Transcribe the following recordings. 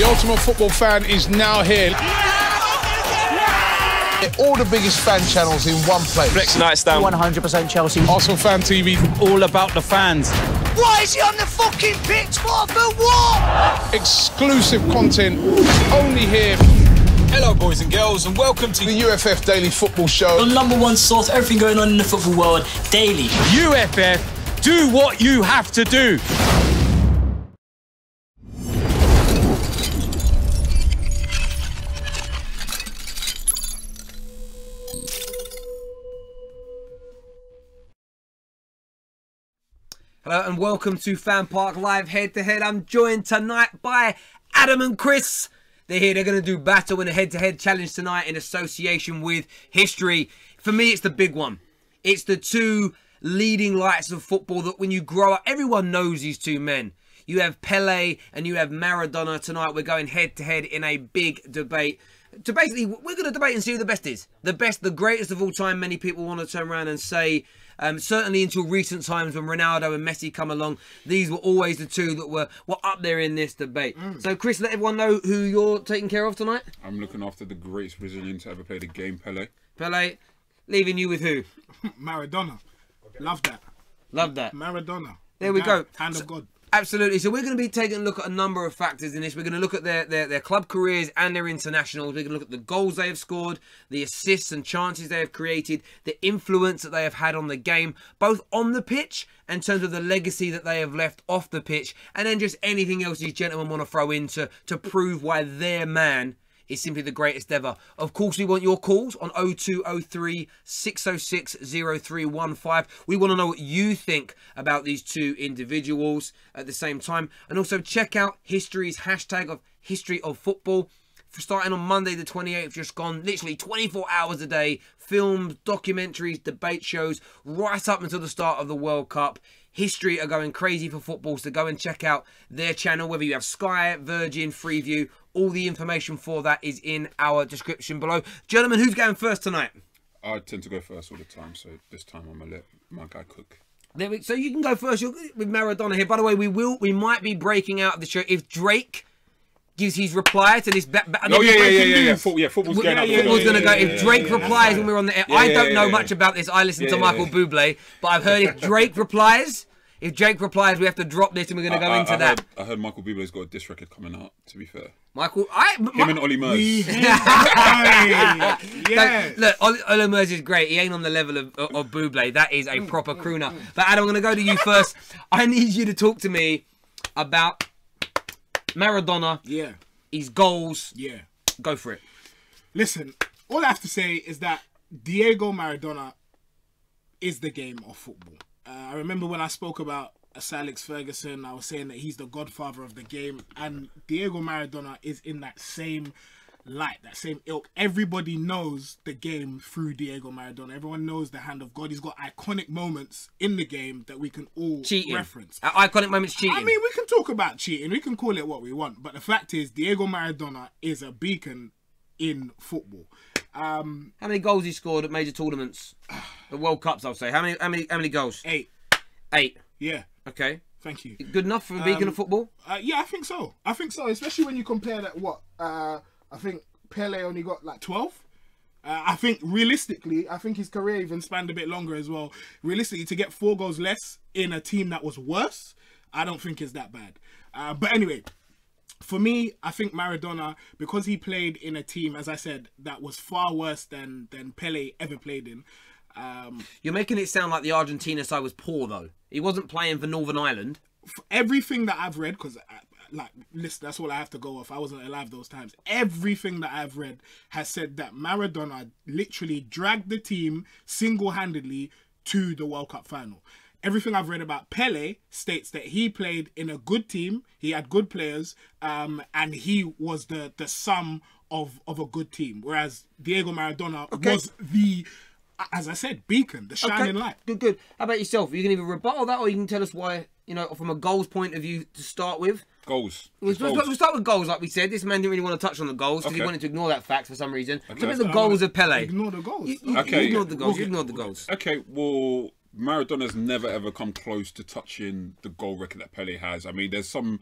The Ultimate Football Fan is now here. All the biggest fan channels in one place. Next night stand. 100% Chelsea. Arsenal Fan TV. All about the fans. Why is he on the fucking pitch? What for what? Exclusive content only here. Hello, boys and girls, and welcome to The UFF Daily Football Show. The #1 source, everything going on in the football world, daily. UFF. Do what you have to do. Hello and welcome to FanPark Live Head to Head. I'm joined tonight by Adam and Chris. They're here, they're going to do battle in a head-to-head challenge tonight in association with history. For me, it's the big one. It's the two leading lights of football that when you grow up, everyone knows these two men. You have Pele and you have Maradona. Tonight we're going head-to-head in a big debate. So basically, we're going to debate and see who the best is. The best, the greatest of all time, many people want to turn around and say. Certainly until recent times when Ronaldo and Messi come along, these were always the two that were up there in this debate. So Chris, let everyone know who you're taking care of tonight. I'm looking after the greatest Brazilian to ever play the game, Pele. Pele, leaving you with who? Maradona. Love that. Love that. Maradona. There we go. Hand of God. Absolutely. So we're going to be taking a look at a number of factors in this. We're going to look at their club careers and their internationals. We're going to look at the goals they have scored, the assists and chances they have created, the influence that they have had on the game, both on the pitch in terms of the legacy that they have left off the pitch, and then just anything else these gentlemen want to throw in to prove why their man is simply the greatest ever. Of course, we want your calls on 0203 606 0315. We want to know what you think about these two individuals at the same time. And also check out history's hashtag of history of football. For starting on Monday the 28th, just gone, literally 24 hours a day, films, documentaries, debate shows, right up until the start of the World Cup. History are going crazy for football, so go and check out their channel, whether you have Sky, Virgin, Freeview. All the information for that is in our description below. Gentlemen, who's going first tonight? I tend to go first all the time, so this time I'm going to let my guy cook. So you can go first. You're with Maradona here. By the way, we might be breaking out of the show if Drake gives his reply to this. Yeah. Football's going out. Football's going to go. If Drake replies when we're on the air, I don't know much about this. I listen to Michael Bublé, but I've heard if Drake replies, we have to drop this and we're going to go into that. I heard Michael Bublé's got a diss record coming out, to be fair. Him and Ollie Murs. Look, Ollie Murs is great. He ain't on the level of Bublé. That is a proper crooner. But Adam, I'm going to go to you first. I need you to talk to me about Maradona. Yeah. His goals. Yeah. Go for it. Listen, all I have to say is that Diego Maradona is the game of football. I remember when I spoke about Sir Alex Ferguson, I was saying that he's the godfather of the game, and Diego Maradona is in that same light, that same ilk. Everybody knows the game through Diego Maradona. Everyone knows the hand of God. He's got iconic moments in the game that we can all reference. Iconic moments cheating. I mean, we can talk about cheating. We can call it what we want. But the fact is, Diego Maradona is a beacon in football. How many goals he scored at major tournaments? The World Cups, I'll say. How many goals? 8. 8. Yeah. Okay. Thank you. Good enough for a beacon of football? Yeah, I think so. Especially when you compare that, I think Pele only got like 12. I think realistically, his career even spanned a bit longer as well. Realistically, to get 4 goals less in a team that was worse, I don't think is that bad. But anyway, for me, I think Maradona, because he played in a team, as I said, that was far worse than Pele ever played in. You're making it sound like the Argentina side was poor, though. He wasn't playing for Northern Ireland. For everything that I've read, because listen, that's all I have to go off. I wasn't alive those times. Everything that I've read has said that Maradona literally dragged the team single-handedly to the World Cup final. Everything I've read about Pele states that he played in a good team, he had good players, and he was the sum of a good team. Whereas Diego Maradona was the, as I said, beacon, the shining light. Good. How about yourself? You can either rebuttal that or you can tell us why, from a goals point of view to start with. Goals. We'll start with goals, like we said. This man didn't really want to touch on the goals because he wanted to ignore that fact for some reason. Look at the goals of Pele. Ignore the goals. You ignored the goals. You ignored the goals. Okay, well, Maradona's never ever come close to touching the goal record that Pele has. I mean, there's some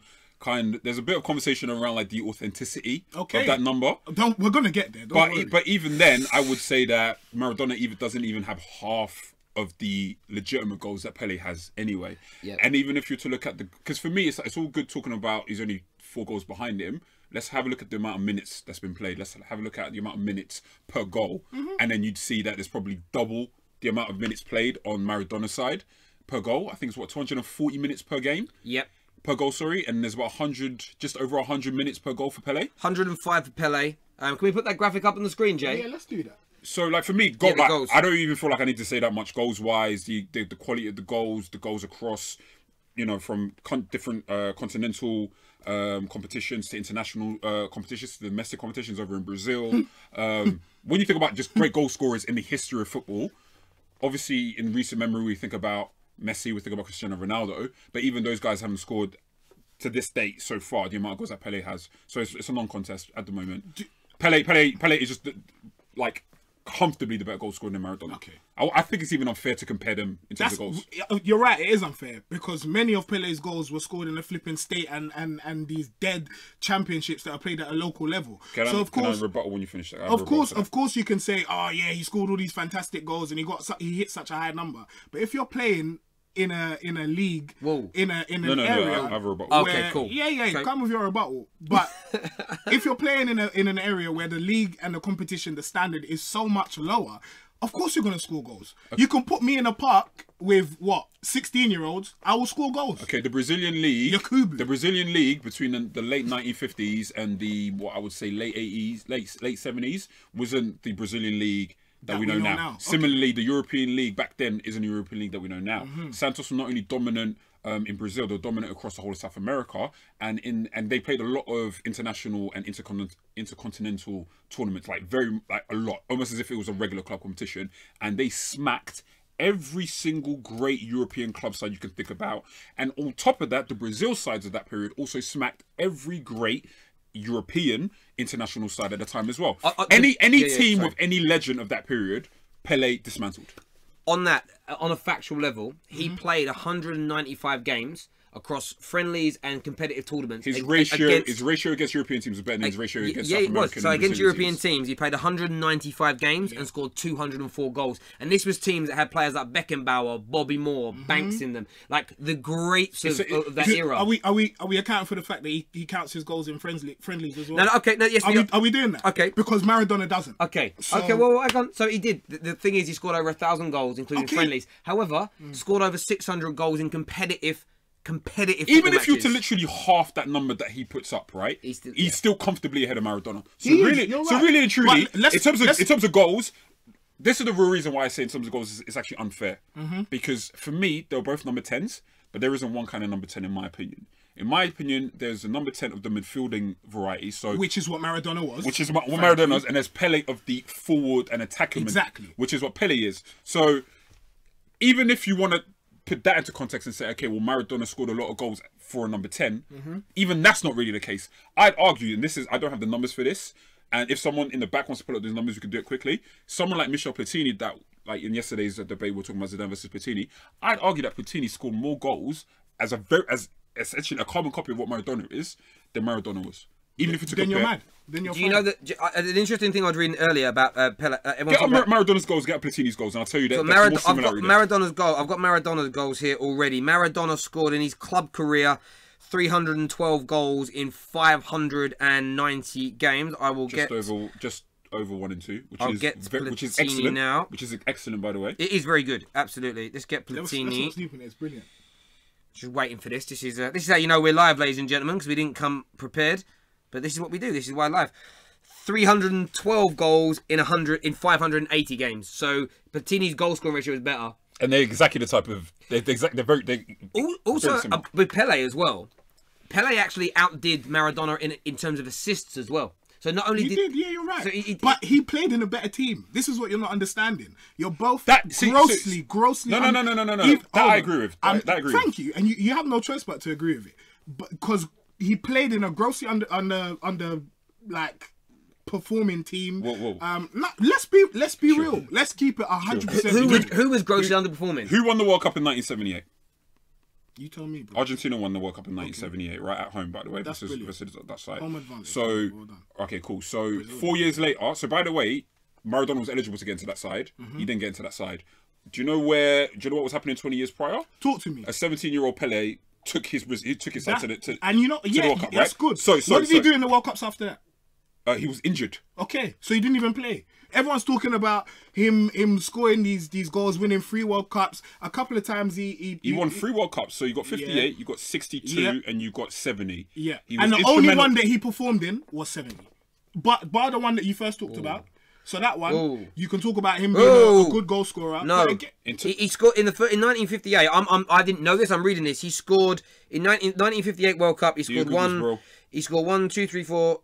there's a bit of conversation around like the authenticity of Okay. that number. We're gonna get there. Don't worry. But even then, I would say that Maradona doesn't even have half of the legitimate goals that Pele has anyway. Yep. And even if you're to look at because for me, it's all good talking about he's only 4 goals behind him. Let's have a look at the amount of minutes that's been played. Let's have a look at the amount of minutes per goal. And then you'd see that there's probably double the amount of minutes played on Maradona's side per goal. I think it's 240 minutes per game. Yep. Per goal, sorry. And there's about 100, just over 100 minutes per goal for Pele. 105 for Pele. Can we put that graphic up on the screen, Jay? Yeah, let's do that. So, like, for me, the goals. I don't even feel like I need to say that much goals-wise. The quality of the goals across, you know, from different continental competitions to international competitions to domestic competitions over in Brazil. When you think about just great goal scorers in the history of football, obviously, in recent memory, we think about Messi, we think about Cristiano Ronaldo, but even those guys haven't scored to this date so far the amount of goals that Pele has. So it's a non-contest at the moment. Pele is just like comfortably the better goal scorer than Maradona. Okay. I think it's even unfair to compare them in terms of goals. You're right, it is unfair because many of Pele's goals were scored in a flipping state and these dead championships that are played at a local level. Can I rebuttal when you finish that? Of course you can say, oh yeah, he scored all these fantastic goals and he hit such a high number. But if you're playing in a league, in an area, I have a rebuttal. Okay, cool. Yeah, Okay. come with your rebuttal. But if you're playing in an area where the league and the competition, the standard is so much lower, of course you're gonna score goals. Okay. You can put me in a park with 16-year-olds, I will score goals. Okay, the Brazilian league, Yakubu. the Brazilian league between the late 1950s and the what I would say late 80s, late 70s wasn't the Brazilian league that we know now. Okay. Similarly, the European League back then isn't the European League that we know now. Santos were not only dominant in Brazil, they were dominant across the whole of South America, and they played a lot of international and intercontinental tournaments, like a lot, almost as if it was a regular club competition, and they smacked every single great European club side you can think about. And on top of that, the Brazil sides of that period also smacked every great European international side at the time as well. Any team with any legend of that period, Pele dismantled. On a factual level, he played 195 games across friendlies and competitive tournaments. His ratio against European teams was better than his ratio against South American. So against European teams, he played 195 games and scored 204 goals. And this was teams that had players like Beckenbauer, Bobby Moore, Banks in them, like the greats of that era. Are we accounting for the fact that he counts his goals in friendlies as well? Yes. Are we doing that? Okay. Because Maradona doesn't. Okay. Well, hang on. So he did. The thing is, he scored over 1,000 goals, including friendlies. However, scored over 600 goals in competitive even if you were to literally half that number that he puts up, right? He's still comfortably ahead of Maradona. So really and truly, in terms of goals, this is the real reason why I say in terms of goals it's actually unfair. Because for me, they were both number 10s, but there isn't one kind of number 10 in my opinion. In my opinion, there's a number 10 of the midfielding variety. So which is what Maradona was. Which is what Maradona was, and there's Pele of the forward and attacking. Exactly. Which is what Pele is. So even if you want to put that into context and say, okay, well, Maradona scored a lot of goals for a number 10. Even that's not really the case. I'd argue, and I don't have the numbers for this, and if someone in the back wants to pull up those numbers, we can do it quickly. Someone like Michel Platini, that, like in yesterday's debate, we were talking about Zidane versus Platini. I'd argue that Platini scored more goals as essentially a carbon copy of what Maradona is than Maradona was. Even if it's then you're mad. Then you're. Do you know that an interesting thing I was reading earlier about Pele? Get up Maradona's goals, get up Platini's goals, and I'll tell you that. So I've got Maradona's goals here already. Maradona scored in his club career 312 goals in 590 games. I will just over 1 and 2, which is excellent. Now, which is excellent, by the way. It is very good. Absolutely. Let's get Platini. That's sleeping. It's brilliant. Just waiting for this. This is how you know we're live, ladies and gentlemen, because we didn't come prepared. But this is what we do. This is why live. 312 goals in 580 games. So Platini's goal scoring ratio is better. And they're exactly the type of also with Pele as well. Pele actually outdid Maradona in terms of assists as well. So not only did you're right. So but he played in a better team. This is what you're not understanding. You're both grossly. No. That I agree with. That I agree. Thank you. And you have no choice but to agree with it, but because he played in a grossly under like performing team. Whoa. Let's be real. Let's keep it 100%. Who was grossly underperforming? Who won the World Cup in 1978? You tell me, bro. Argentina won the World Cup in 1978, right at home, by the way. That's versus that side. Home advantage. So, well done. okay, cool. So, 4 years later, so by the way, Maradona was eligible to get into that side. He didn't get into that side. Do you know what was happening 20 years prior? Talk to me. A 17-year-old Pele took his side to the and you know, to the World Cup, that's right? good. So, what did he do in the World Cups after that? He was injured. Okay, so he didn't even play. Everyone's talking about him scoring these goals, winning 3 World Cups. A couple of times he won 3 World Cups. So you got 58, you got 62, and you got 70. Yeah, He was and the only one that he performed in was 70. But bar the one that you first talked about. So that one, you can talk about him being a good goal scorer. No, he scored in 1958. I didn't know this. I'm reading this. He scored in 1958 World Cup. He scored one. He scored 1, 2, 3, 4.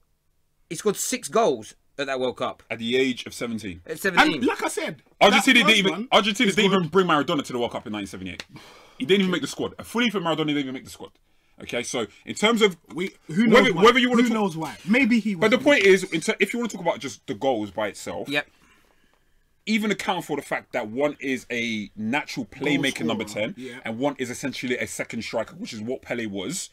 He scored 6 goals at that World Cup at the age of 17. At 17, and like I said, Argentina didn't even bring Maradona to the World Cup in 1978. He didn't even make the squad. A fully fit Maradona didn't even make the squad. Okay, so in terms of who knows whether you want who knows why, maybe he. But the point is, if you want to talk about just the goals by itself, yep. Even account for the fact that one is a natural playmaker, number 10, and one is essentially a second striker, which is what Pele was.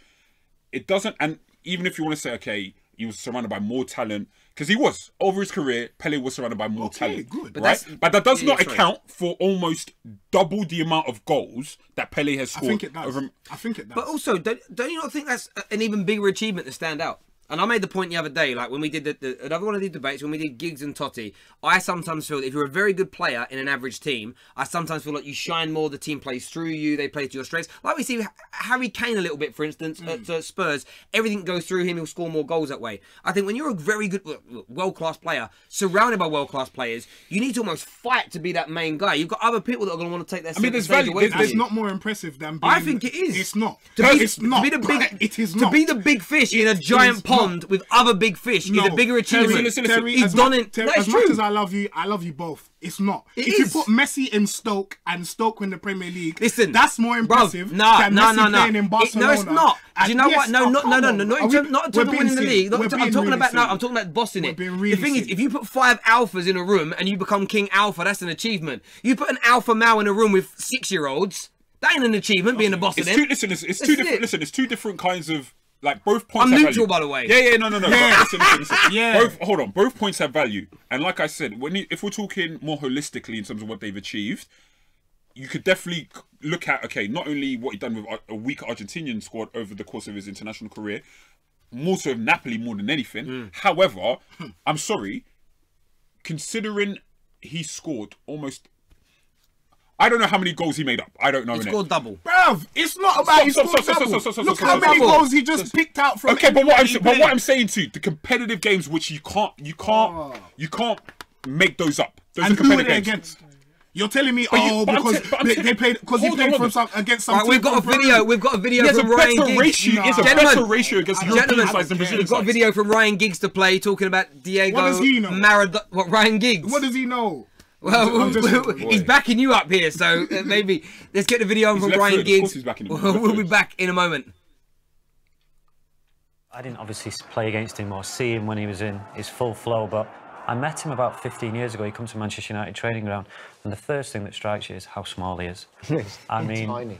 It doesn't, and even if you want to say, okay, he was surrounded by more talent, because he was over his career. Pele was surrounded by more talent, good. right? But that does not account for almost double the amount of goals that Pele has scored. I think it does. I think it does. But also, don't you not think that's an even bigger achievement to stand out? And I made the point the other day, like when we did another one of these debates, when we did Giggs and Totti, I sometimes feel that if you're a very good player in an average team, I sometimes feel like you shine more, the team plays through you, they play to your strengths. Like we see Harry Kane a little bit, for instance, at Spurs, everything goes through him, he'll score more goals that way. I think when you're a very good, world-class player, surrounded by world-class players, you need to almost fight to be that main guy. You've got other people that are going to want to take that stage away from you. That's not more impressive than being... I think it is. It's not. It's not. To be the big, it is not. To be the big fish in a giant pond with other big fish is a bigger achievement. Terry, He's done it. As much as I love you both. It's not. If you put Messi in Stoke and Stoke win the Premier League, listen, that's more impressive than Messi playing in Barcelona. No, it's not. Do you know what? No, not in terms of winning the league. I'm talking about bossing it. The thing is, if you put 5 alphas in a room and you become King Alpha, that's an achievement. You put an alpha male in a room with 6-year-olds, that ain't an achievement. Being a boss of them. It's two different kinds of. Like both points. I'm have neutral, value. by the way. Yeah, no. Listen. Yeah. Both points have value, and like I said, if we're talking more holistically in terms of what they've achieved, you could definitely look at not only what he done with a weak Argentinian squad over the course of his international career, more so with Napoli more than anything. However, I'm sorry, considering he scored almost. I don't know how many goals he made up. I don't know. He scored double. Bruv, it's not about he scored double. Look how many goals he just picked out from. Okay, but what I'm saying to you, the competitive games which you can't make those up. Those and are competitive who were they games. against? You're telling me, they played because he played against some. Right, we've got a video from Ryan Giggs. He has a better ratio against European sides than Brazilian sides. We've got a video from Ryan Giggs to play talking about Diego Maradona. What, Ryan Giggs? What does he know? Well, he's backing you up here, so maybe let's get the video on from Ryan Giggs. We'll be back in a moment. I didn't obviously play against him or see him when he was in his full flow, but I met him about 15 years ago. He comes to Manchester United training ground, and the first thing that strikes you is how small he is. I mean,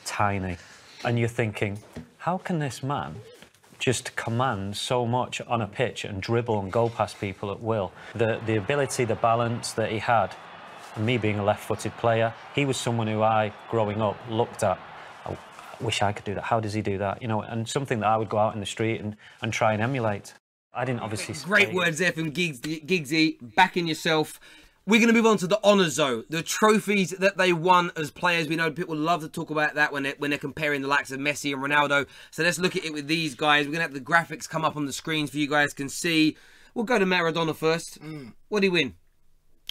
tiny. And you're thinking, how can this man just command so much on a pitch and dribble and go past people at will? The ability, the balance that he had, and me being a left-footed player, he was someone who I, growing up, looked at. I wish I could do that. How does he do that? You know, and something that I would go out in the street and try and emulate. I didn't obviously... Great words there from Giggsy. Backing yourself. We're going to move on to the honours, though. The trophies that they won as players. We know people love to talk about that when they're comparing the likes of Messi and Ronaldo. So let's look at it with these guys. We're going to have the graphics come up on the screens for you guys can see. We'll go to Maradona first. What did he win?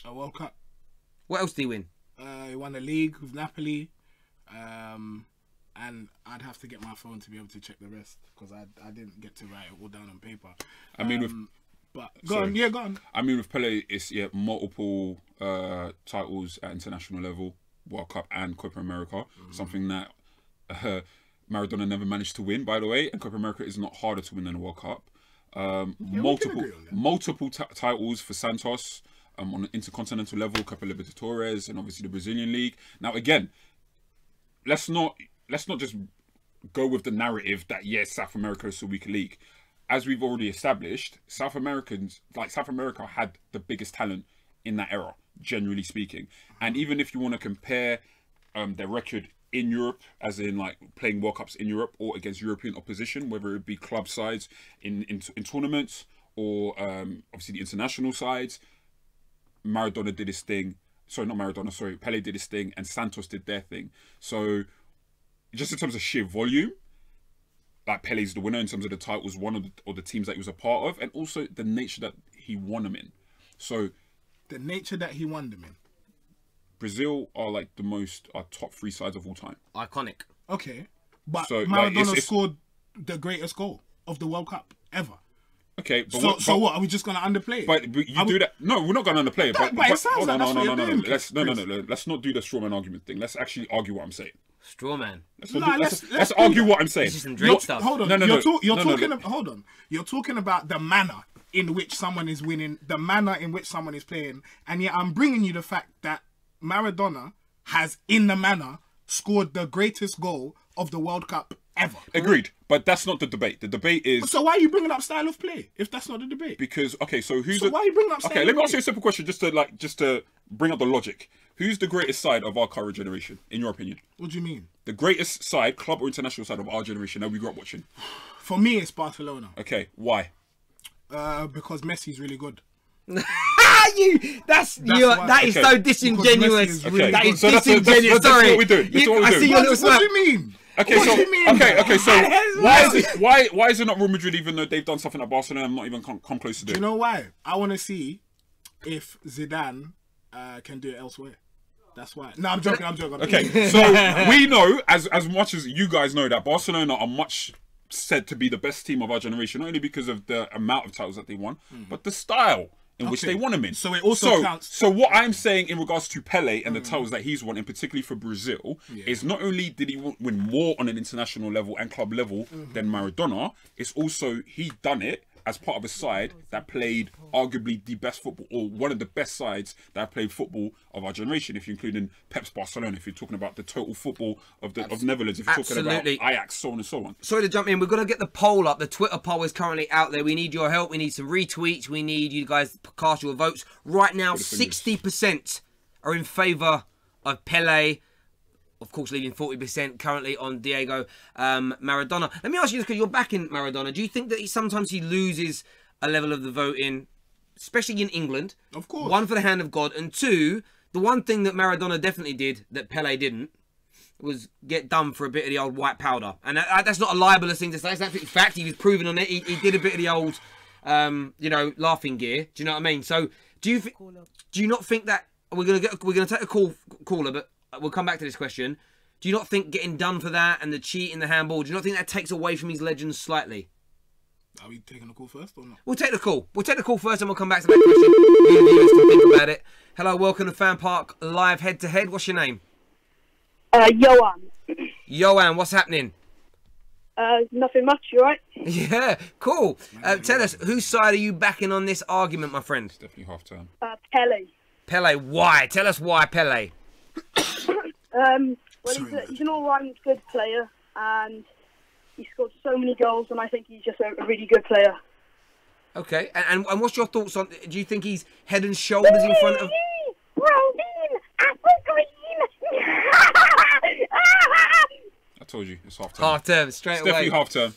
A World Cup. What else did he win? He won the league with Napoli. And I'd have to get my phone to be able to check the rest because I didn't get to write it all down on paper. I mean, with... But go on. I mean, with Pele, it's multiple titles at international level, World Cup and Copa America. Something that Maradona never managed to win, by the way. And Copa America is not harder to win than a World Cup. Multiple titles for Santos on an intercontinental level, Copa Libertadores, and obviously the Brazilian league. Now, again, let's not let's not just go with the narrative that yes, South America is a weaker league. As we've already established, South America had the biggest talent in that era, generally speaking. And even if you want to compare their record in Europe, as in like playing World Cups in Europe or against European opposition, whether it be club sides in tournaments or obviously the international sides, Maradona did his thing. Sorry, not Maradona, sorry, Pele did his thing and Santos did their thing. So just in terms of sheer volume, like Pele's the winner in terms of the titles won or the teams that he was a part of, and also the nature that he won them in. So the nature that he won them in. Brazil are like our top 3 sides of all time. Iconic. Okay. But So, Maradona like, it's scored the greatest goal of the World Cup ever. Okay, but what? Are we just going to underplay it? But you do that. No, we're not going to underplay it. But it sounds like that's what you're doing, Let's let's not do the strawman argument thing. Let's actually argue what I'm saying. Strawman. Let's argue what I'm saying. This is some Drake stuff. Hold on. Hold on. You're talking about the manner in which someone is winning, the manner in which someone is playing, and yet I'm bringing you the fact that Maradona has, in the manner, scored the greatest goal of the World Cup ever. Agreed, but that's not the debate. The debate is... So why are you bringing up style of play if that's not the debate? Because, okay, so who's... So why are you bringing up style of play? Okay, let me ask you a simple question just to bring up the logic. Who's the greatest side of our current generation, in your opinion? What do you mean? The greatest side, club or international side of our generation that we grew up watching? For me, it's Barcelona. Okay, why? Because Messi's really good. That is so disingenuous. Okay. That is So that's disingenuous. Sorry. what we're doing. That's what we're I doing. see your little What smile. do you mean? Okay, What so do you mean? okay, so why is it not Real Madrid, even though they've done something at Barcelona and not even come close to Do doing? you know why? I want to see if Zidane can do it elsewhere. That's why. No, I'm joking. Okay, so we know, as much as you guys know, that Barcelona are much said to be the best team of our generation, not only because of the amount of titles that they won, but the style in which they won them in. So it also counts. So what I'm saying in regards to Pele and the titles that he's won, and particularly for Brazil, is not only did he win more on an international level and club level than Maradona, it's also he done it as part of a side that played arguably the best football, or one of the best sides that played football of our generation, if you're including Pep's Barcelona, if you're talking about the total football of Netherlands, if you're talking about Ajax, so on and so on. Sorry to jump in. We're going to get the poll up. The Twitter poll is currently out there. We need your help. We need some retweets. We need you guys to cast your votes. Right now, 60% are in favour of Pele. Of course, leaving 40% currently on Diego Maradona. Let me ask you this, because you're backing Maradona. Do you think that sometimes he loses a level of the voting, especially in England? Of course. One, for the hand of God. And two, the one thing that Maradona definitely did that Pele didn't was get done for a bit of the old white powder. And that's not a libelous thing to say. It's an absolute fact. He was proven on it. He did a bit of the old, laughing gear. Do you know what I mean? So do you not think that we're gonna take a caller, but we'll come back to this question. Do you not think getting done for that and the cheat in the handball, do you not think that takes away from his legends slightly? Are we taking the call first or not? We'll take the call. We'll take the call first and we'll come back to that question. You viewers can think about it. Hello, welcome to FanPark Live Head to Head. What's your name? Johan. Johan, what's happening? Nothing much, you alright? Yeah, cool. Tell us, whose side are you backing on this argument, my friend? It's definitely half term. Pele. Pele, why? Tell us why, Pele. He's an all-round good player, and he scored so many goals, and I think he's just a really good player. Okay, and what's your thoughts on? Do you think he's head and shoulders in front of? I told you, it's half term. Half term, straight away. Definitely half term.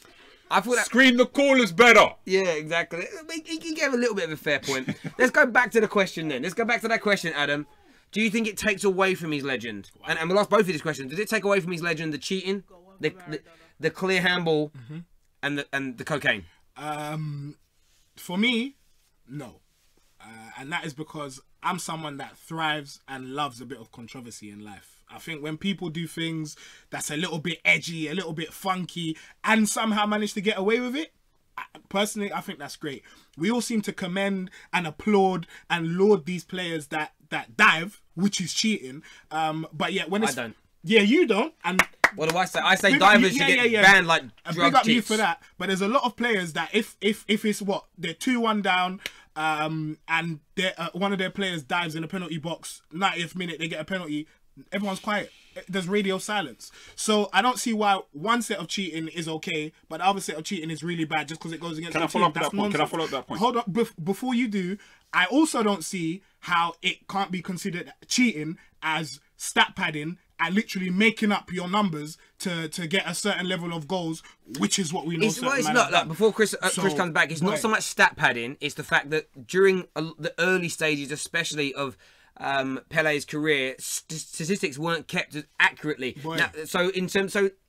I thought that. Screen the callers better. Yeah, exactly. He gave a little bit of a fair point. Let's go back to the question then. Let's go back to that question, Adam. Do you think it takes away from his legend? And we'll ask both of these questions. Does it take away from his legend the cheating, the clear handball, and the cocaine? For me, no. And that is because I'm someone that thrives and loves a bit of controversy in life. I think when people do things that's a little bit edgy, a little bit funky, and somehow manage to get away with it, personally, I think that's great. We all seem to commend and applaud and laud these players that dive, which is cheating. But yet when it's... I don't. Yeah, you don't. And what do I say? I say divers should get banned like drug big up cheats. you for that. But there's a lot of players that if it's what, they're 2-1 down, and one of their players dives in a penalty box, 90th minute they get a penalty, everyone's quiet. There's radio silence. So I don't see why one set of cheating is okay, but the other set of cheating is really bad just because it goes against the team. Can I follow up that point? Hold on. Before you do, I also don't see how it can't be considered cheating as stat padding and literally making up your numbers to get a certain level of goals, which is what we know. It's not like before Chris comes back. It's not so much stat padding. It's the fact that during the early stages, especially of Pele's career, statistics weren't kept as accurately. Now, so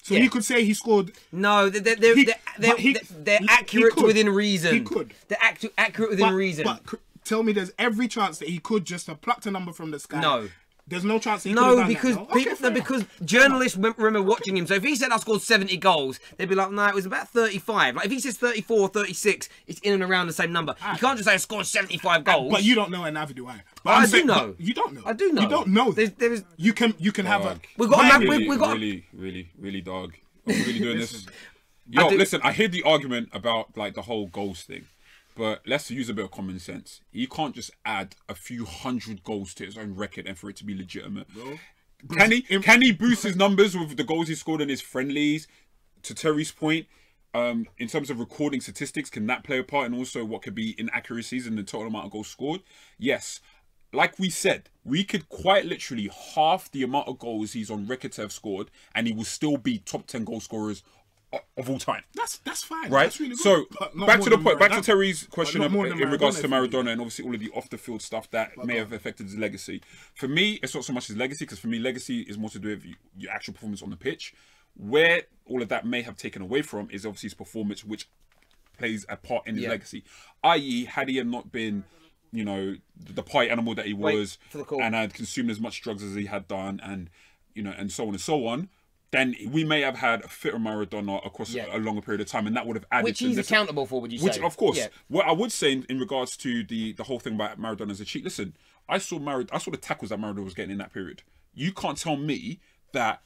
you could say he scored. No, they're accurate within reason. He could. They're accurate within reason. But tell me, there's every chance that he could just have plucked a number from the sky. No. There's no chance he could have done because that, no? because journalists remember watching him. So if he said I scored 70 goals, they'd be like, no, it was about 35. Like if he says 34, 36, it's in and around the same number. You can't just say I scored 75 goals. But you don't know, and neither do I. But I do know. You don't know. I do know. You don't know. You can have a. We've got really dog. Are we really doing this? Yo, listen. I hear the argument about like the whole goals thing. But let's use a bit of common sense. He can't just add a few hundred goals to his own record and for it to be legitimate. Bro. Can he boost his numbers with the goals he scored in his friendlies? To Terry's point, in terms of recording statistics, can that play a part in also what could be inaccuracies in the total amount of goals scored? Yes. Like we said, we could quite literally half the amount of goals he's on record to have scored, and he will still be top 10 goal scorers of all time. That's fine. Right? That's really good. So back to the point, back to Maradona. Terry's question in regards to Maradona, Maradona and obviously all of the off the field stuff that may have affected his legacy. For me, it's not so much his legacy, because for me, legacy is more to do with your actual performance on the pitch. Where all of that may have taken away from is obviously his performance, which plays a part in his legacy. I.e., had he not been, you know, the party animal that he was and had consumed as much drugs as he had done, and you know, and so on and so on, then we may have had a fitter Maradona across a longer period of time, and that would have added. Which he's accountable for, would you say? Which, of course. Yeah. What I would say in regards to the whole thing about Maradona as a cheat. Listen, I saw the tackles that Maradona was getting in that period. You can't tell me that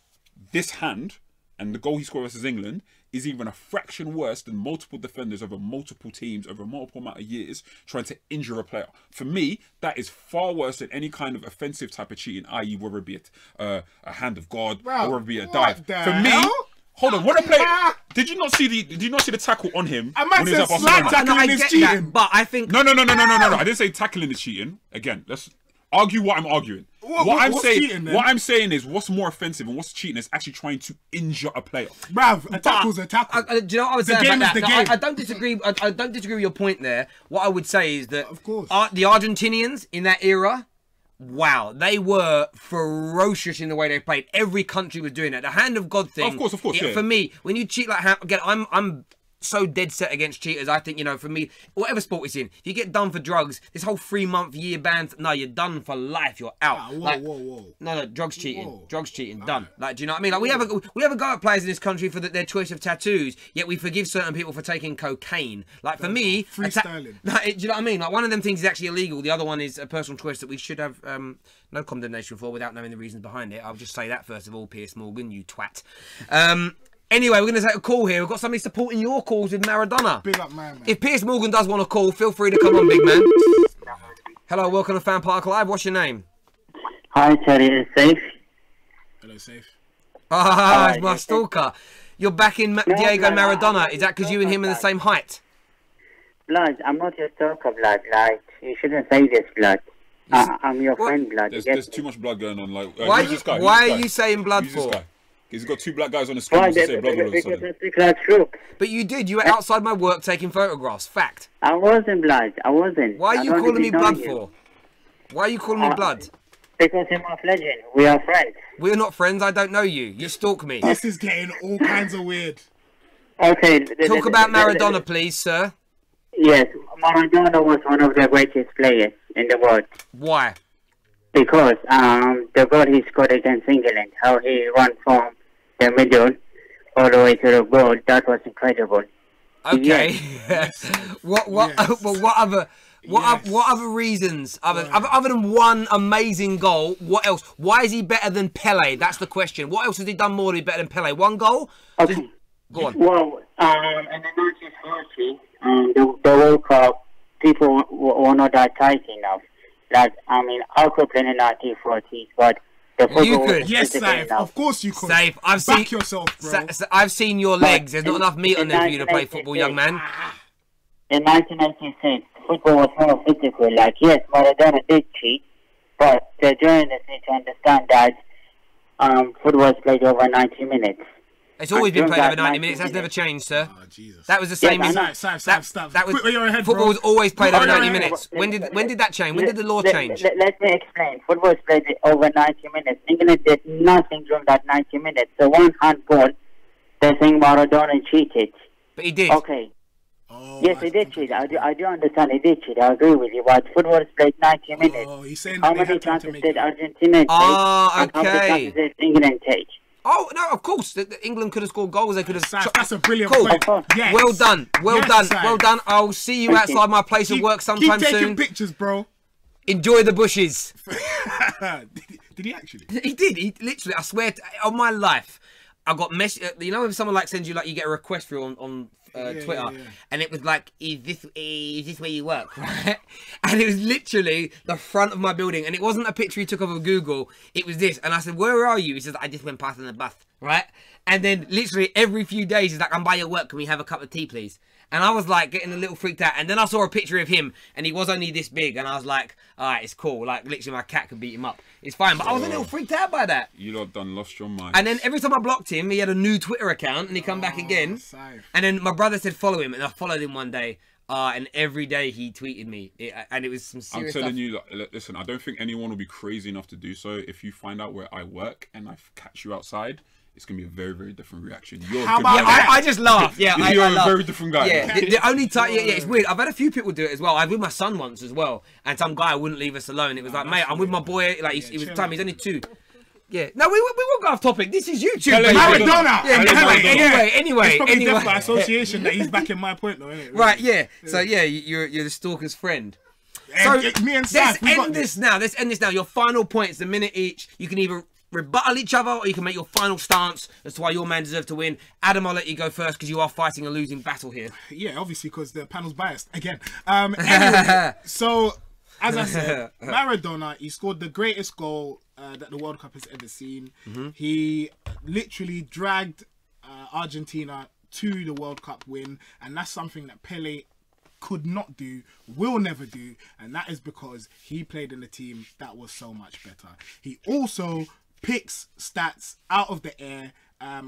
this hand and the goal he scored versus England is even a fraction worse than multiple defenders over multiple teams over a multiple amount of years trying to injure a player. For me, that is far worse than any kind of offensive type of cheating, i.e. whether it be a hand of God or whether it be a dive. For me, hold on, what a play! Did you not see the tackle on him? I might say slight tackling is cheating, but I think no. I didn't say tackling is cheating. Again, let's argue what I'm arguing. What I'm saying is, what's more offensive and what's cheating is actually trying to injure a player. Bruv, a tackle's a tackle. Do you know what I was saying about that? I don't disagree. I don't disagree with your point there. What I would say is that, of course, the Argentinians in that era, wow, they were ferocious in the way they played. Every country was doing that. The hand of God thing. Of course. For me, when you cheat like again, I'm so dead set against cheaters. I think, you know, for me, whatever sport it's in, if you get done for drugs, this whole 3-month year ban, no, you're done for life. You're out. Whoa. No, drugs cheating. Drugs cheating, done. Like, do you know what I mean? Like, we have a go at players in this country for their choice of tattoos, yet we forgive certain people for taking cocaine. Like, for me, freestyling. Do you know what I mean? Like, one of them things is actually illegal. The other one is a personal choice that we should have no condemnation for without knowing the reasons behind it. I'll just say that first of all, Piers Morgan, you twat. Anyway, we're going to take a call here. We've got somebody supporting your calls with Maradona. Big up, man. If Piers Morgan does want to call, feel free to come on, big man. Hello, welcome to FanPark Live. What's your name? Hi, Terry. It's Safe. Hello, Safe. It's my stalker. You're back in Diego Maradona. Is that because you and him are the same height? Blood, I'm not your stalker, Blood. Like, you shouldn't say this, Blood. I'm your friend, Blood. There's too much blood going on. Like, why are you saying blood for? He's got two black guys on the screen to say blood all of a sudden. But you did. You were outside my work taking photographs. Fact. I wasn't, Blood. I wasn't. Why are you calling me blood for? Why are you calling me blood? Because you're my legend. We are friends. We're not friends. I don't know you. You stalk me. This is getting all kinds of weird. Okay. Talk about Maradona, please, sir. Yes. Maradona was one of the greatest players in the world. Why? Because the goal he scored against England, how he ran from the middle all the way to the goal, that was incredible. Okay. Yes. What other reasons other than one amazing goal? What else? Why is he better than Pele? That's the question. What else has he done more to be better than Pele? One goal? Okay. Go on. Well, in the 1940s, the World Cup, people were not that tight enough. Like, I mean, I could play in the 1940s, but The football You was could. Yes, physical Saif. enough. Of course you could. Safe. I've Back seen yourself, bro. I've seen your legs. There's not in- enough meat on in there for you to play football, young man. 1996, football was more physical. Like, yes, Maradona did cheat, but the journalists need to understand that football is played over 90 minutes. It's always been During played that over 90 90 minutes. That's never changed, sir. Oh, Jesus. That was the same. Yes, I know. that was Put your head, football bro. was always played Put over your 90 head. minutes. When did that change? When did the law change? Let me explain. Football is played over 90 minutes. England did nothing during that 90 minutes. The one handball, they're saying Maradona cheated. But he did. Okay. Oh, Yes, he did cheat. I do understand he did cheat. I agree with you. But football is played 90 minutes. Oh, he's saying How that they many had time to chances make did it. Argentina take? Ah, And how many okay. chances did England take? Oh no, of course. England could have scored goals. They could have. Saif, that's a brilliant Cool. point. Yes. Well done. Well Yes, done. Saif. Well done. I'll see you outside my place of work sometime Keep taking soon. pictures, bro. Enjoy the bushes. Did he actually? He did. He literally. I swear on my life, I got you know, if someone like sends you like you get a request through on Twitter, and it was like, is this where you work, right? And it was literally the front of my building, and it wasn't a picture he took off of Google. It was this, and I said, "Where are you?" He says, "I just went past on the bus," right? And then literally every few days, he's like, "I'm by your work. Can we have a cup of tea, please?" And I was like getting a little freaked out. And then I saw a picture of him, and he was only this big, and I was like, "All right, it's cool. Like literally, my cat could beat him up. It's fine." But I was a little freaked out by that. You lot done lost your mind. And then every time I blocked him, he had a new Twitter account, and he come back again. Saif. And then my brother said follow him, and I followed him one day. And every day he tweeted me, and it was some I'm serious telling stuff. you, like, listen, I don't think anyone will be crazy enough to do so. If you find out where I work and I catch you outside, it's gonna be a very, very different reaction. You're How a good about guy. that? I just laugh. Yeah, You're I a laugh. very different guy. Yeah, the only time, yeah, it's weird. I've had a few people do it as well. I was with my son once as well, and some guy wouldn't leave us alone. It was like, mate, I'm with my boy. Like, it was chill time. out. He's only 2. Yeah. No, we won't go off topic. This is YouTube. Pele, baby. Maradona. Yeah, Pele, anyway, It's probably death by anyway. association that he's backing my point, though, isn't it? Right, yeah. So yeah, you're the stalker's friend. And So me and let's Saif, we got end this now. Let's end this now. Your final points, a minute each. You can either rebuttal each other, or you can make your final stance as to why your man deserved to win. Adam, I'll let you go first because you are fighting a losing battle here. Yeah, obviously, because the panel's biased again. Anyway, so as I said, Maradona, he scored the greatest goal that the World Cup has ever seen. He literally dragged Argentina to the World Cup win, and that's something that Pele could not do, will never do, and that is because he played in a team that was so much better. He also picks stats out of the air,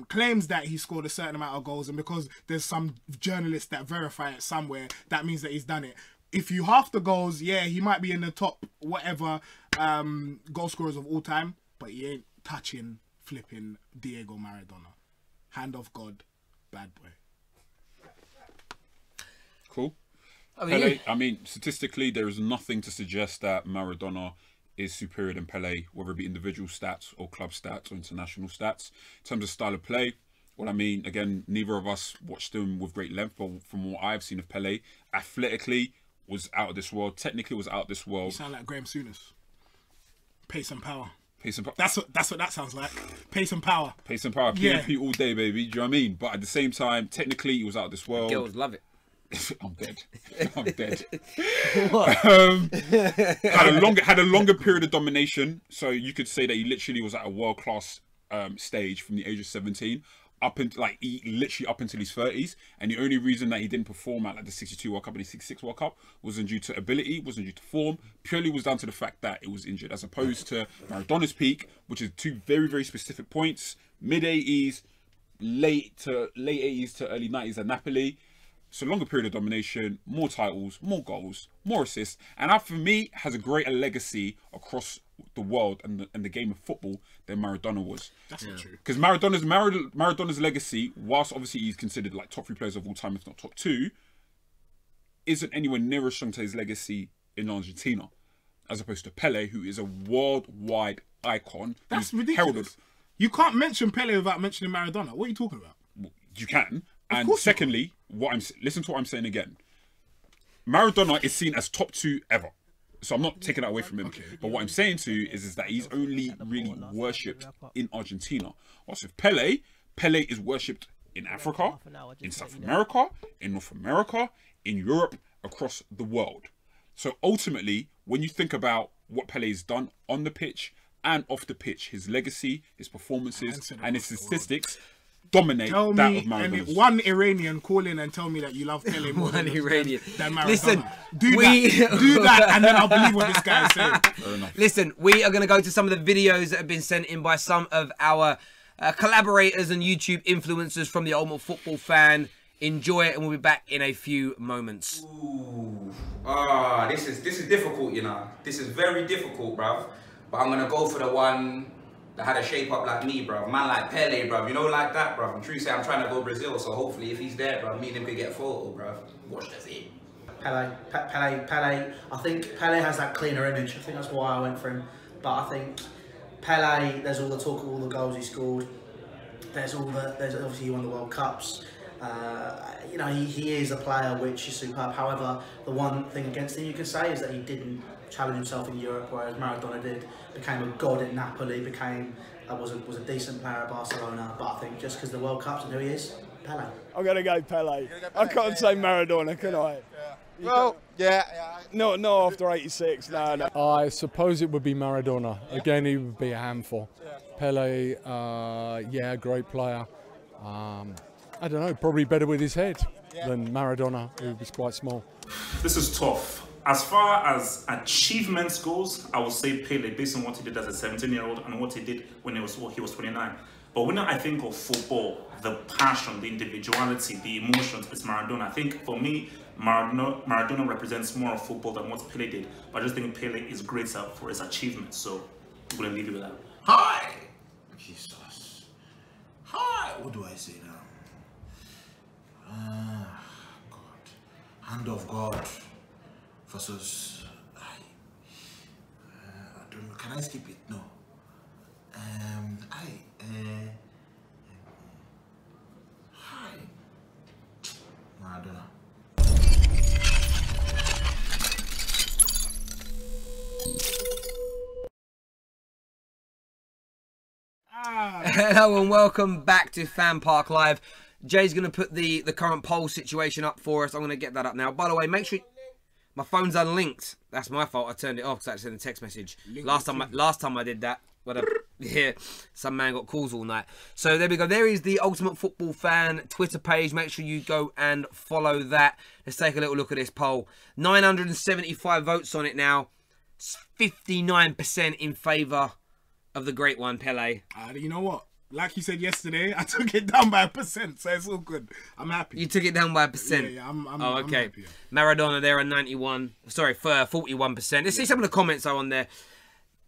claims that he scored a certain amount of goals, and because there's some journalists that verify it somewhere, that means that he's done it. If you half the goals, yeah, he might be in the top whatever goal scorers of all time, but he ain't touching flipping Diego Maradona. Hand of God, bad boy. Cool. I mean, Pele, I mean, statistically, there is nothing to suggest that Maradona is superior than Pele, whether it be individual stats or club stats or international stats. In terms of style of play, well, I mean, again, neither of us watched him with great length, but from what I've seen of Pele, athletically was out of this world, technically was out of this You world. sound like Graham Souness. Pace and power. Pace and power. That's what that sounds like. Pace and power. Pace and power. Yeah. PMP all day, baby. Do you know what I mean? But at the same time, technically, he was out of this world. girls love it. I'm dead. I'm dead. What? Had a longer period of domination, so you could say that he literally was at a world class stage from the age of 17 up until up until his 30s. And the only reason that he didn't perform at like the 62 World Cup and the 66 World Cup wasn't due to ability, wasn't due to form, purely was down to the fact that it was injured, as opposed to Maradona's peak, which is 2 very, very specific points: mid 80s, late 80s to early 90s at Napoli. So longer period of domination, more titles, more goals, more assists, and that for me has a greater legacy across the world and the game of football than Maradona was. That's not true. Because Maradona's legacy, whilst obviously he's considered like top 3 players of all time, if not top 2, isn't anywhere near as strong to his legacy in Argentina, as opposed to Pele, who is a worldwide icon. That's who's ridiculous. heralded. You can't mention Pele without mentioning Maradona. What are you talking about? You can. And course you secondly, listen to what I'm saying again. Maradona is seen as top 2 ever. So I'm not taking that away from him. Okay. But what I'm saying to you is that he's only really worshipped in Argentina. Whilst with Pele is worshipped in Africa, in South America, in North America, in Europe, across the world. So ultimately, when you think about what Pele's done on the pitch and off the pitch. His legacy, his performances, and his statistics dominate that of Maradona. And one Iranian call in and tell me that you love Pele more than Maradona. Listen, do that, and then I'll believe what this guy is saying. Fair enough. Listen, we are going to go to some of the videos that have been sent in by some of our collaborators and YouTube influencers from the Ultimate Football Fan. Enjoy it, and we'll be back in a few moments. Ooh. This is difficult, you know. This is very difficult, bruv. But I'm gonna go for the one that had a shape up like me, bruv. Man like Pele, bruv. You know, like that, bruv. I'm true say I'm trying to go Brazil, so hopefully if he's there, bruv, me and him could get a photo, bruv. Watch this in. Pele. I think Pele has that cleaner image. I think that's why I went for him. But I think Pele, there's all the talk of all the goals he scored. There's obviously he won the World Cups. You know, he is a player which is superb. However, the one thing against him you can say is that he didn't challenge himself in Europe, whereas Maradona did. Became a god at Napoli. Was a decent player at Barcelona. But I think just because the World Cups and who he is, Pele. I'm gonna go Pele. I can't say Maradona, can I? Well, yeah. No, after 86. No. I suppose it would be Maradona. Again, he would be a handful. Pele, yeah, great player. I don't know, probably better with his head than Maradona, who was quite small. This is tough. As far as achievements goes, I would say Pele, based on what he did as a 17-year-old and what he did when he was 29. But when I think of football, the passion, the individuality, the emotions, it's Maradona. I think for me, Maradona represents more of football than what Pele did. But I just think Pele is greater for his achievements. So I'm going to leave you with that. Hi! Jesus. Hi! What do I say now? God. Hand of God versus I don't know. Can I skip it? No. Hi. Maradona. Hello and welcome back to FanPark Live. Jay's going to put the current poll situation up for us. I'm going to get that up now. By the way, make sure my phone's unlinked. That's my fault. I turned it off because I had to send a text message. Last time I did that, yeah, some man got calls all night. So there we go. There is the Ultimate Football Fan Twitter page. Make sure you go and follow that. Let's take a little look at this poll. 975 votes on it now. 59% in favour of the great one, Pele. You know what? Like you said yesterday, I took it down by 1%, so it's all good. I'm happy. You took it down by 1%? Yeah, I'm okay. I'm happy, yeah. Maradona there at 91. Sorry, for 41%. Let's see some of the comments are on there.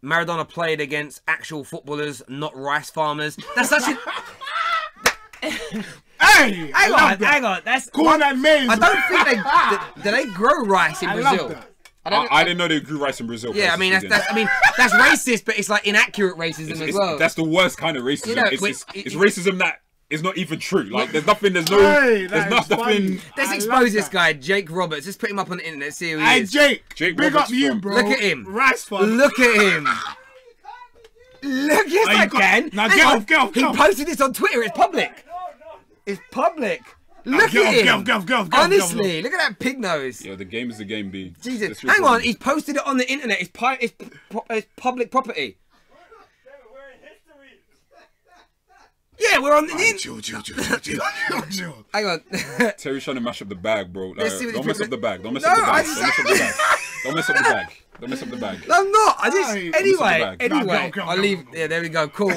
Maradona played against actual footballers, not rice farmers. That's such a... Hey! Hang on. That's corn and maize. I don't think do they grow rice in Brazil? Love that. I didn't know they grew rice in Brazil. Yeah, I mean that's racist, but it's like inaccurate racism as well. That's the worst kind of racism. You know, it's racism that is not even true. Like there's nothing. There's nothing. Let's expose this guy, Jake Roberts. Let's put him up on the internet. See who he is. Jake big Roberts up you, bro. Look at him. Rice farm. Look at him. Look, yes, I can. Now get off. He posted this on Twitter. It's public. It's public. Look at him. Honestly, look at that pig nose. Yeah, the game is the game, B. Jesus. Hang on, he's posted it on the internet. It's public property. Yeah, we're on the Chill. Hang on. Terry's trying to mash up the bag, bro. Like, Let's see what don't mess up the bag. Don't mess No, up the bag. I Don't mess up the bag. Don't mess up the bag. Don't mess up the bag. I'm not. I just Hey. anyway. Go. I'll leave. Yeah, there we go. Cool.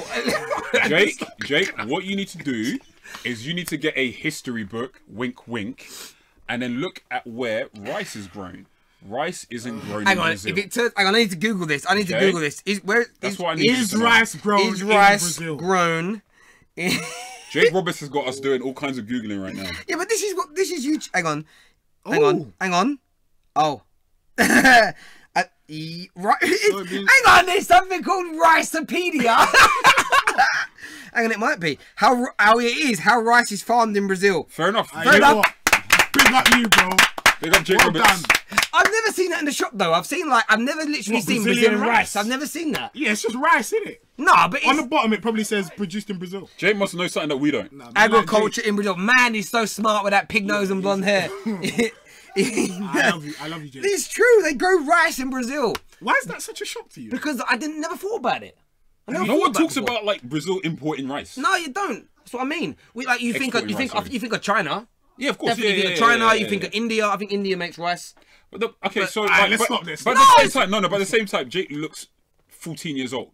Jake, what you need to do is you need to get a history book, wink, wink, and then look at where rice is grown. Rice isn't grown in Brazil. Hang on, I need to Google this. To Google this. Is rice grown in Jake Roberts has got us doing all kinds of Googling right now. Yeah, but this is huge. Hang on. Oh. Right. Hang on, there's something called Ricepedia. Hang on, it might be. How rice is farmed in Brazil. Fair enough. Big up you, bro. Big up Jake Roberts. I've never seen that in the shop though. I've never literally seen Brazilian rice. I've never seen that. Yeah, it's just rice, isn't it? No, but on the bottom it probably says produced in Brazil. Jake must know something that we don't. Agriculture in Brazil. Man, he's so smart with that pig nose and blonde hair. I love you, Jake. It's true. They grow rice in Brazil. Why is that such a shock to you? Because I never thought about it. No one talks about like Brazil importing rice. No, you don't. That's what I mean. You think of China. Yeah, of course. Definitely think of China. You think of India. I think India makes rice. But let's stop this. But at the same time, Jake looks 14 years old.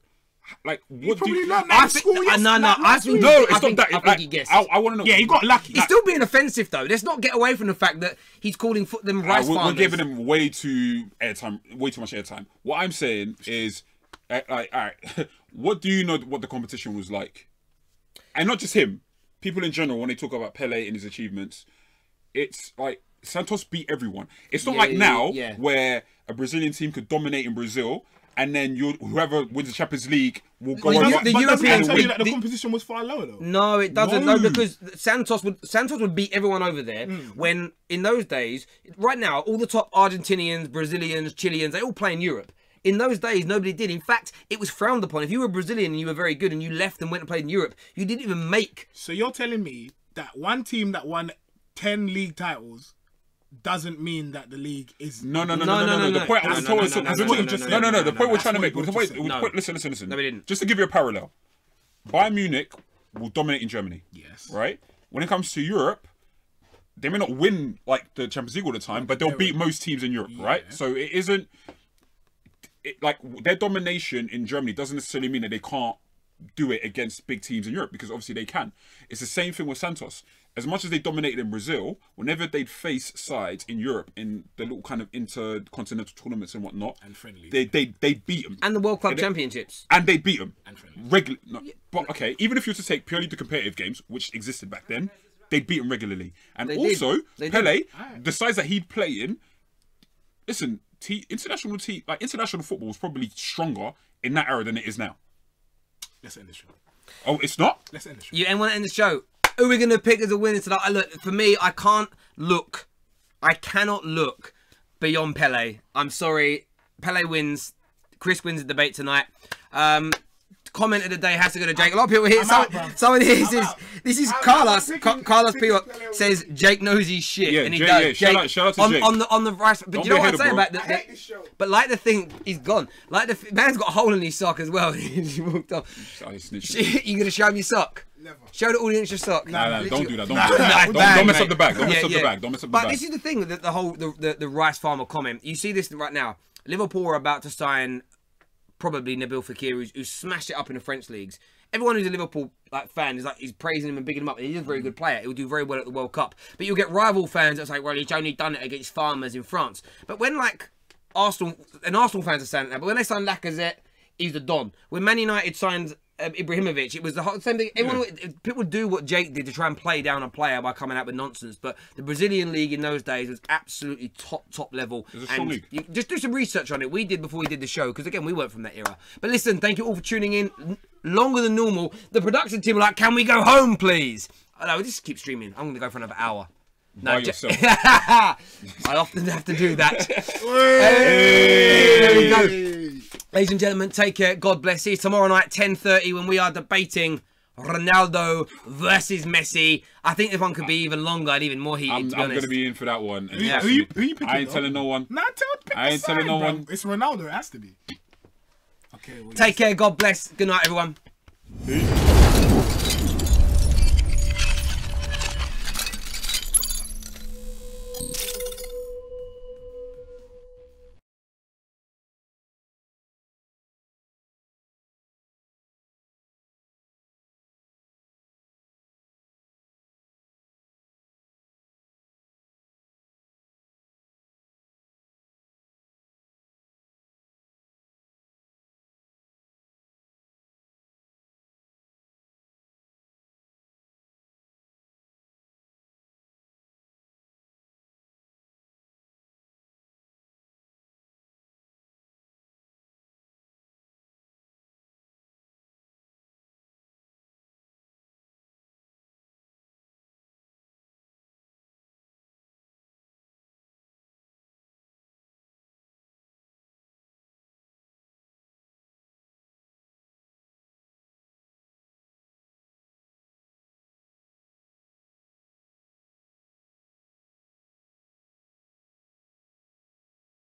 Like, what do you? I think it's not that. I think he guessed. I want to know. Yeah, he got lucky. He's still being offensive though. Let's not get away from the fact that he's calling them rice farmers. We're giving him way too much airtime. What I'm saying is, all right, what do you know what the competition was like? And not just him. People in general, when they talk about Pele and his achievements, it's like Santos beat everyone. It's not like now where a Brazilian team could dominate in Brazil. And then whoever wins the Champions League will go on. The European tell you that the competition was far lower though. No, it doesn't. No, because Santos would beat everyone over there. When in those days, right now, all the top Argentinians, Brazilians, Chileans, they all play in Europe. In those days, nobody did. In fact, it was frowned upon. If you were Brazilian and you were very good and you left and went and played in Europe, you didn't even make. So you're telling me that one team that won 10 league titles doesn't mean that the league is no. The point the point we're trying to make. Listen. No, we didn't. Just to give you a parallel, Bayern Munich will dominate in Germany. Yes. Right. When it comes to Europe, they may not win like the Champions League all the time, but they'll beat most teams in Europe. Right. So it isn't like their domination in Germany doesn't necessarily mean that they can't do it against big teams in Europe, because obviously they can. It's the same thing with Santos. As much as they dominated in Brazil, whenever they'd face sides in Europe in the little kind of intercontinental tournaments and whatnot, and friendly, they beat them. And the World Club Championships. And they beat them. Regularly. No, but okay, even if you were to take purely the competitive games, which existed back then, they'd beat them regularly. And also, Pele, the sides that he'd play in, listen, international football was probably stronger in that era than it is now. Let's end the show. Oh, it's not? Let's end the show. You want to end the show? Who are we going to pick as a winner tonight? Look, for me, I cannot look beyond Pele. I'm sorry. Pele wins. Chris wins the debate tonight. Comment of the day has to go to Jake. A lot of people here. Someone here says, this is Carlos. Carlos P says Jake knows his shit. Yeah, and he does. Jake, shout out to Jake. On the rice. But do you know what I'm saying about that? But like the thing, he's gone. Like the man's got a hole in his sock as well. He walked off. You gonna show him your sock? Never. Show the audience your sock. No, don't do that. Don't mess up the bag. Don't mess up the bag. Don't mess up the bag. But this is the thing, the whole the rice farmer comment. You see this right now. Liverpool are about to sign probably Nabil Fekir, who's smashed it up in the French leagues. Everyone who's a Liverpool fan is praising him and bigging him up. He's a very good player. He'll do very well at the World Cup. But you'll get rival fans that's like, well, he's only done it against farmers in France. But when Arsenal fans are saying that, but when they signed Lacazette, he's the Don. When Man United signed Ibrahimovic, it was the same thing. People do what Jake did to try and play down a player by coming out with nonsense, but the Brazilian league in those days was absolutely top level. It was a strong league. Just do some research on it. We did before we did the show, because again, we weren't from that era. But listen, thank you all for tuning in. Longer than normal. The production team were like, can we go home, please? No, we just keep streaming. I'm going to go for another hour. By yourself. I often have to do that. There we go. Ladies and gentlemen, take care. God bless. See you tomorrow night, 10:30, when we are debating Ronaldo versus Messi. I think this one could be even longer and even more heated, to be honest. I'm going to be in for that one. Who you picking? I ain't telling no one. I ain't telling no one. It's Ronaldo. It has to be. Okay. Take care. God bless. Good night, everyone. Peace.